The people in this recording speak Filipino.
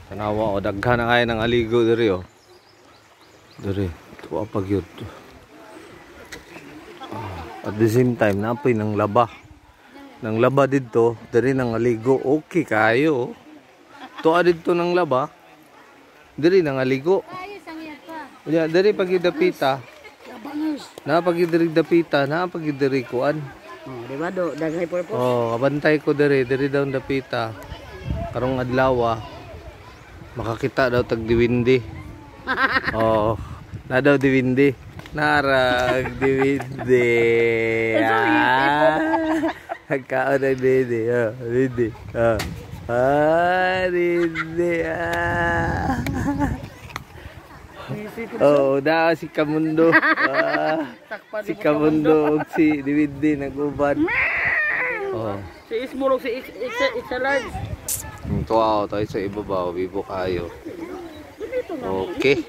Tanawa o daghan na kayo ng aligo diri o. Diri, tuwa pag yun. At the same time, napoy ng laba. Nang laba dito, diri nang aligo. Okay kayo. Tuwa dito ng laba. Diri nang aligo. Yeah, diri pag idapita. Na pag idiri dapita, na pag idiri kuan. Oh, di ba do, daghay purpose. Oh, kabantay ko diri daw dapita. Karong adlaw makakita daw tag diwindi. Oh, na daw diwindi. Narag diwindi. Nagkaon na diwindi. Diwindi. Diwindi. Oh, da si Kamundo. Si Kamundo ug si diwindi nag-uban. Oh. Si Ismurog si It's large. Tuwa tayo sa ibabaw, bibo kayo. Okay.